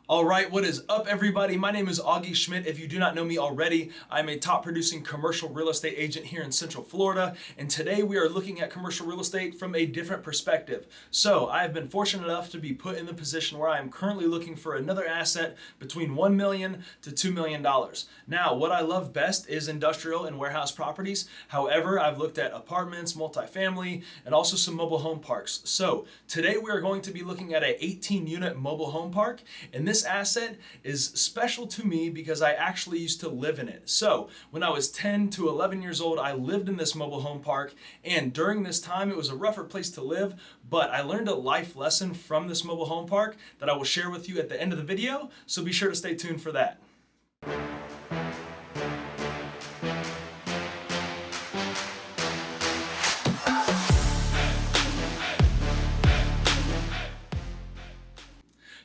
All right, what is up, everybody? My name is Augie Schmidt. If you do not know me already, I'm a top producing commercial real estate agent here in Central Florida. And today we are looking at commercial real estate from a different perspective. So I have been fortunate enough to be put in the position where I am currently looking for another asset between $1 million to $2 million. Now, what I love best is industrial and warehouse properties. However, I've looked at apartments, multifamily, and also some mobile home parks. So today we are going to be looking at an 18-unit mobile home park. And this asset is special to me because I actually used to live in it. So when I was 10 to 11 years old, I lived in this mobile home park, and during this time it was a rougher place to live, but I learned a life lesson from this mobile home park that I will share with you at the end of the video, so be sure to stay tuned for that.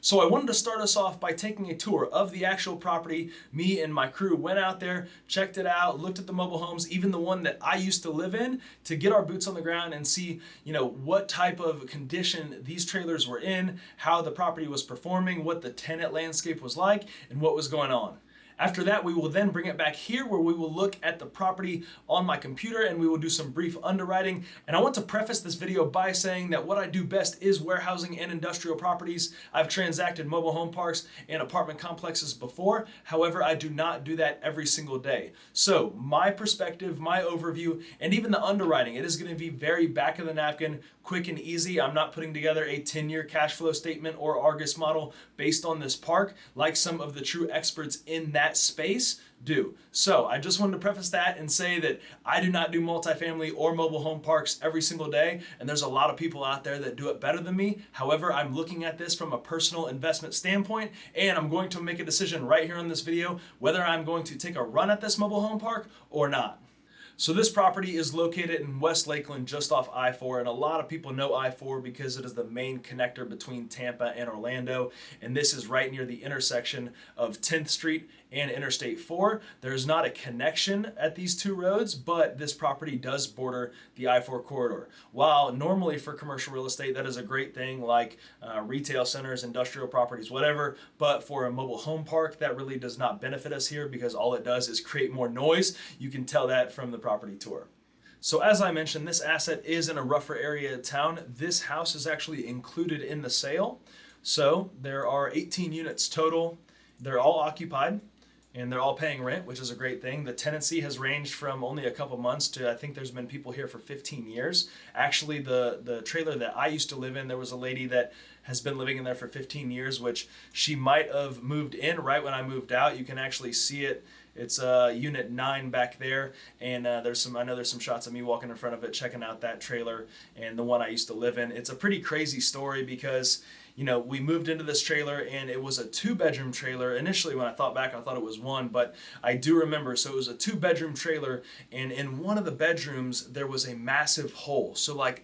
So I wanted to start us off by taking a tour of the actual property. Me and my crew went out there, checked it out, looked at the mobile homes, even the one that I used to live in, to get our boots on the ground and see, what type of condition these trailers were in, how the property was performing, what the tenant landscape was like, and what was going on. After that, we will then bring it back here where we will look at the property on my computer and we will do some brief underwriting. And I want to preface this video by saying that what I do best is warehousing and industrial properties. I've transacted mobile home parks and apartment complexes before. However, I do not do that every single day. So my perspective, my overview, and even the underwriting, it is going to be very back of the napkin, quick and easy. I'm not putting together a 10-year cash flow statement or Argus model based on this park like some of the true experts in that space do. So I just wanted to preface that and say that I do not do multifamily or mobile home parks every single day, and there's a lot of people out there that do it better than me. However, I'm looking at this from a personal investment standpoint, and I'm going to make a decision right here on this video whether I'm going to take a run at this mobile home park or not. So this property is located in West Lakeland, just off I-4, and a lot of people know I-4 because it is the main connector between Tampa and Orlando, and this is right near the intersection of 10th Street and Interstate 4. There's not a connection at these two roads, but this property does border the I-4 corridor. While normally for commercial real estate, that is a great thing, like retail centers, industrial properties, whatever, but for a mobile home park, that really does not benefit us here because all it does is create more noise. You can tell that from the property tour. So as I mentioned, this asset is in a rougher area of town. This house is actually included in the sale. So there are 18 units total. They're all occupied and they're all paying rent, which is a great thing. The tenancy has ranged from only a couple months to, I think there's been people here for 15 years. Actually, the trailer that I used to live in, there was a lady that has been living in there for 15 years, which she might have moved in right when I moved out. You can actually see it. It's unit 9 back there, and I know there's some shots of me walking in front of it, checking out that trailer and the one I used to live in. It's a pretty crazy story because we moved into this trailer and it was a 2-bedroom trailer. Initially, when I thought back, I thought it was one, but I do remember. So it was a 2-bedroom trailer, and in one of the bedrooms, there was a massive hole. So I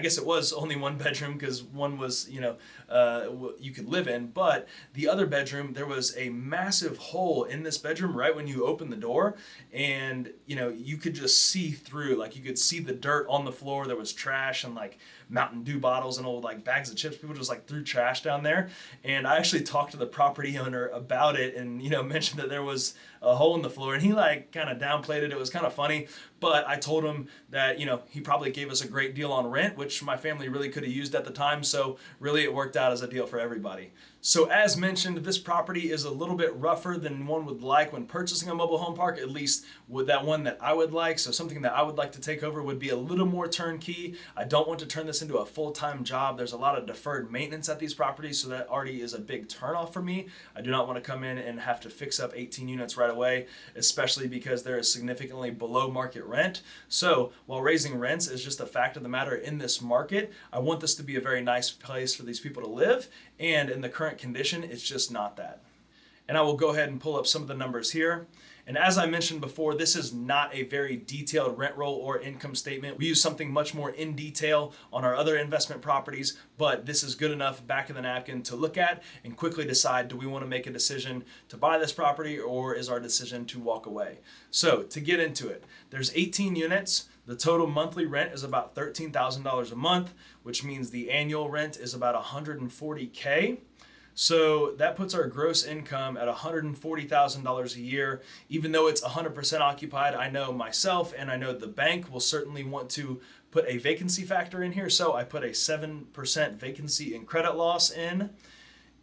guess it was only one bedroom because one was, you could live in, but the other bedroom, there was a massive hole in this bedroom right when you open the door, and you could just see through, you could see the dirt on the floor. There was trash and Mountain Dew bottles and old bags of chips. People just threw trash down there. And I actually talked to the property owner about it and mentioned that there was a hole in the floor, and he kind of downplayed it. It was kind of funny, but I told him that he probably gave us a great deal on rent, which my family really could have used at the time. So really it worked out as a deal for everybody. So as mentioned, this property is a little bit rougher than one would like when purchasing a mobile home park, at least with that one that I would like. So something that I would like to take over would be a little more turnkey. I don't want to turn this into a full-time job. There's a lot of deferred maintenance at these properties, so that already is a big turnoff for me. I do not want to come in and have to fix up 18 units right away, especially because there is significantly below market rent. So while raising rents is just a fact of the matter in this market, I want this to be a very nice place for these people to live, and in the current condition, it's just not that. And I will go ahead and pull up some of the numbers here. And as I mentioned before, this is not a very detailed rent roll or income statement. We use something much more in detail on our other investment properties, but this is good enough back of the napkin to look at and quickly decide, do we want to make a decision to buy this property, or is our decision to walk away? So to get into it, there's 18 units. The total monthly rent is about $13,000 a month, which means the annual rent is about $140K. So that puts our gross income at $140,000 a year. Even though it's 100% occupied, I know myself and I know the bank will certainly want to put a vacancy factor in here. So I put a 7% vacancy and credit loss in.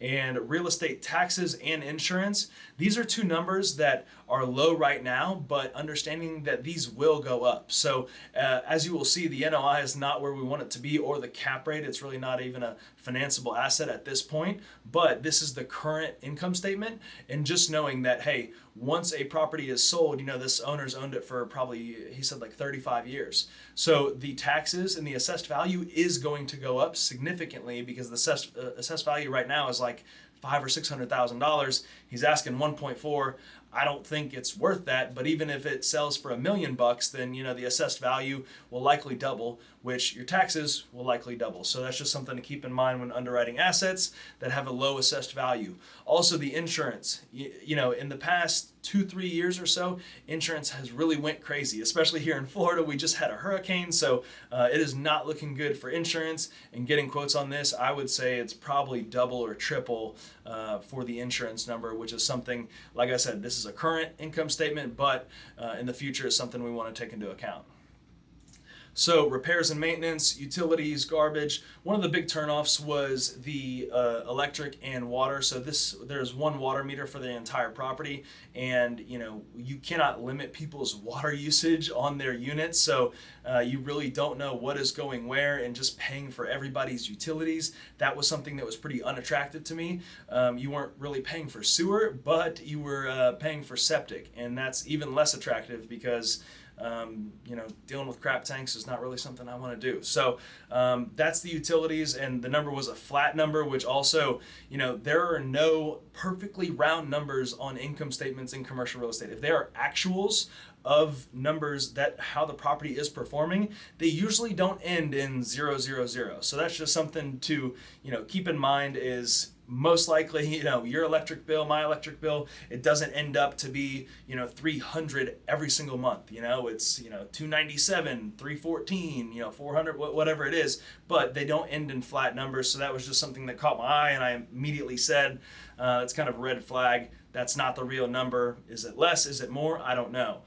And real estate taxes and insurance. These are two numbers that are low right now, but understanding that these will go up. So as you will see, the NOI is not where we want it to be, or the cap rate. It's really not even a financeable asset at this point, but this is the current income statement. And just knowing that, hey, once a property is sold, this owner's owned it for probably, he said, like 35 years. So the taxes and the assessed value is going to go up significantly, because the assessed value right now is like $500,000 or $600,000. He's asking 1.4. I don't think it's worth that, but even if it sells for $1 million, then the assessed value will likely double, which your taxes will likely double. So that's just something to keep in mind when underwriting assets that have a low assessed value. Also, the insurance. In the past 2-3 years or so, insurance has really went crazy, especially here in Florida. We just had a hurricane, so it is not looking good for insurance. And getting quotes on this, I would say it's probably double or triple for the insurance number, which is something, like I said, this is a current income statement, but in the future is something we want to take into account. So repairs and maintenance, utilities, garbage. One of the big turnoffs was the electric and water. So there's one water meter for the entire property, and you cannot limit people's water usage on their units. So you really don't know what is going where, and just paying for everybody's utilities. That was something that was pretty unattractive to me. You weren't really paying for sewer, but you were paying for septic, and that's even less attractive because dealing with crap tanks is not really something I want to do. So that's the utilities, and the number was a flat number, which also, there are no perfectly round numbers on income statements in commercial real estate. If they are actuals of numbers that how the property is performing, they usually don't end in 000. So that's just something to, keep in mind. Is most likely, your electric bill, my electric bill, it doesn't end up to be, $300 every single month. It's, $297, $314, $400, whatever it is, but they don't end in flat numbers. So that was just something that caught my eye, and I immediately said, it's kind of a red flag. That's not the real number. Is it less? Is it more? I don't know.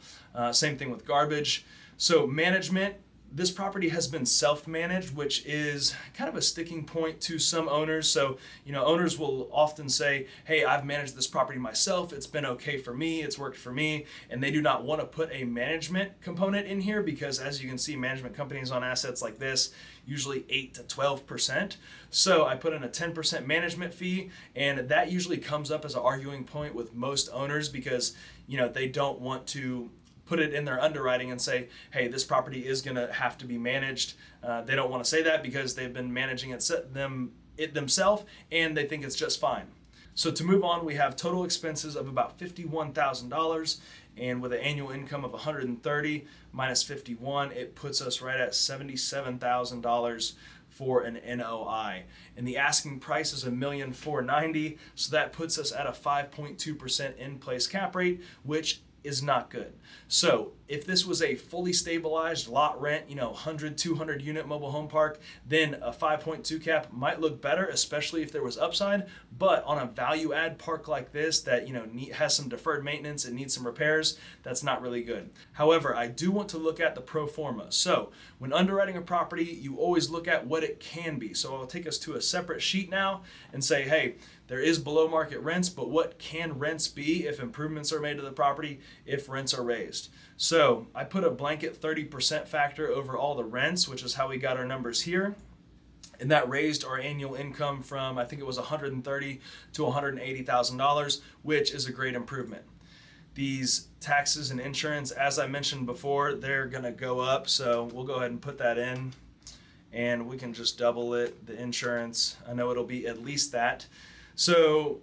Same thing with garbage. So management. This property has been self-managed, which is kind of a sticking point to some owners. So, owners will often say, hey, I've managed this property myself. It's been okay for me. It's worked for me. And they do not want to put a management component in here because, as you can see, management companies on assets like this, usually 8 to 12%. So I put in a 10% management fee, and that usually comes up as an arguing point with most owners because, they don't want to put it in their underwriting and say, hey, this property is going to have to be managed. They don't want to say that because they've been managing it themselves, and they think it's just fine. So to move on, we have total expenses of about $51,000, and with an annual income of $130 minus 51, it puts us right at $77,000 for an NOI. And the asking price is $1,490,000, so that puts us at a 5.2% in-place cap rate, which is not good. So if this was a fully stabilized lot rent, 100, 200 unit mobile home park, then a 5.2 cap might look better, especially if there was upside. But on a value add park like this that, has some deferred maintenance and needs some repairs, that's not really good. However, I do want to look at the pro forma. So when underwriting a property, you always look at what it can be. So I'll take us to a separate sheet now and say, hey, there is below market rents, but what can rents be if improvements are made to the property, if rents are raised? So I put a blanket 30% factor over all the rents, which is how we got our numbers here. And that raised our annual income from, I think it was $130,000 to $180,000, which is a great improvement. These taxes and insurance, as I mentioned before, they're going to go up. So we'll go ahead and put that in, and we can just double it, the insurance. I know it'll be at least that. So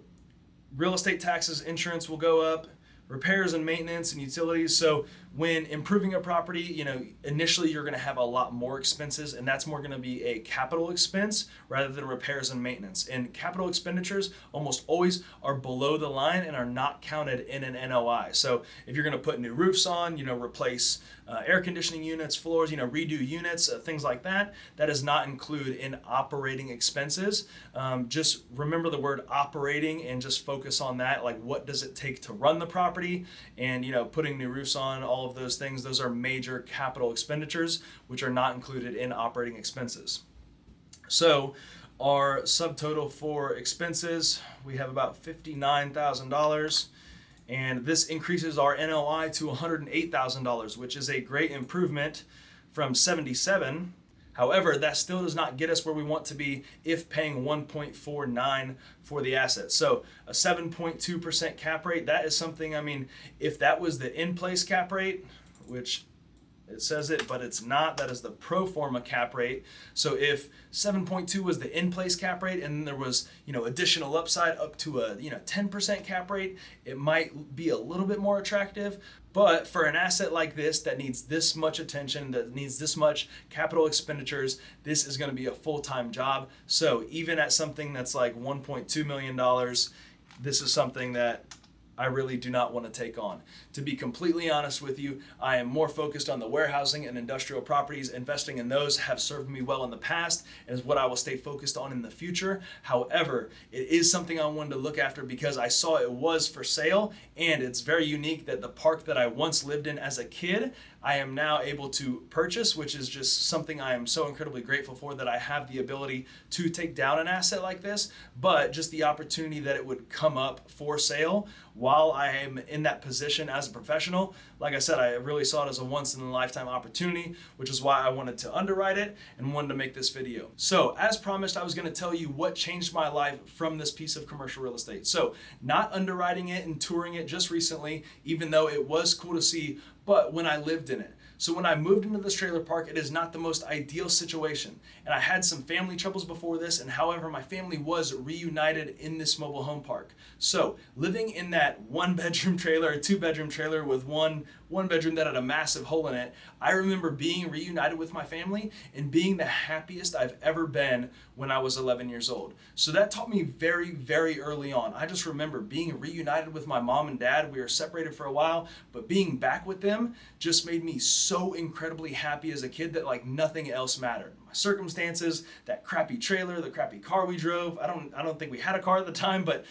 real estate taxes, insurance will go up, repairs and maintenance and utilities. So when improving a property, initially you're going to have a lot more expenses, and that's more going to be a capital expense rather than repairs and maintenance. And capital expenditures almost always are below the line and are not counted in an NOI. So if you're going to put new roofs on, replace air conditioning units, floors, redo units, things like that, that is not included in operating expenses. Just remember the word operating and just focus on that. Like, what does it take to run the property? And, putting new roofs on, all of those things, those are major capital expenditures, which are not included in operating expenses. So our subtotal for expenses, we have about $59,000. And this increases our NOI to $108,000, which is a great improvement from $77,000. However, that still does not get us where we want to be if paying 1.49 for the asset. So a 7.2% cap rate, that is something, if that was the in-place cap rate, which it says it, but it's not. That is the pro forma cap rate. So if 7.2 was the in-place cap rate, and then there was, additional upside up to a, 10% cap rate, it might be a little bit more attractive. But for an asset like this that needs this much attention, that needs this much capital expenditures, this is going to be a full-time job. So even at something that's like $1.2 million, this is something that I really do not want to take on. To be completely honest with you, I am more focused on the warehousing and industrial properties. Investing in those have served me well in the past and is what I will stay focused on in the future. However, it is something I wanted to look after because I saw it was for sale, and it's very unique that the park that I once lived in as a kid, I am now able to purchase, which is just something I am so incredibly grateful for, that I have the ability to take down an asset like this, but just the opportunity that it would come up for sale while I am in that position as a professional. Like I said, I really saw it as a once in a lifetime opportunity, which is why I wanted to underwrite it and wanted to make this video. So as promised, I was going to tell you what changed my life from this piece of commercial real estate. So not underwriting it and touring it just recently, even though it was cool to see, but when I lived in it. So when I moved into this trailer park, it is not the most ideal situation. And I had some family troubles before this, and however, my family was reunited in this mobile home park. So living in that 1-bedroom trailer, a 2-bedroom trailer with one bedroom that had a massive hole in it, I remember being reunited with my family and being the happiest I've ever been when I was 11 years old. So that taught me very, very early on. I just remember being reunited with my mom and dad. We were separated for a while, but being back with them just made me so incredibly happy as a kid that like nothing else mattered. My circumstances, that crappy trailer, the crappy car we drove. I don't think we had a car at the time, but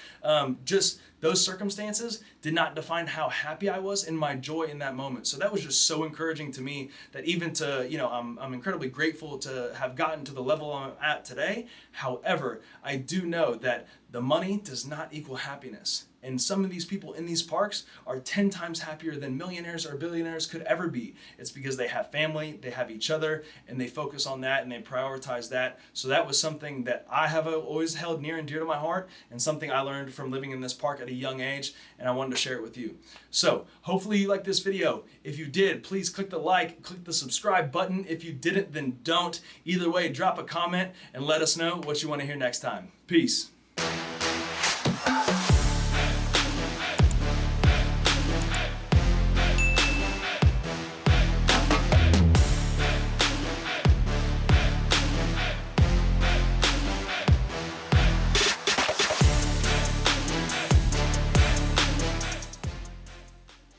just those circumstances did not define how happy I was and my joy in that moment. So that was just so encouraging to me that even to, I'm incredibly grateful to have gotten to the level I'm at today. However, I do know that the money does not equal happiness. And some of these people in these parks are 10 times happier than millionaires or billionaires could ever be. It's because they have family, they have each other, and they focus on that and they prioritize that. So that was something that I have always held near and dear to my heart, and something I learned from living in this park at a young age, and I wanted to share it with you. So hopefully you liked this video. If you did, please click the like, click the subscribe button. If you didn't, then don't. Either way, drop a comment and let us know what you want to hear next time. Peace.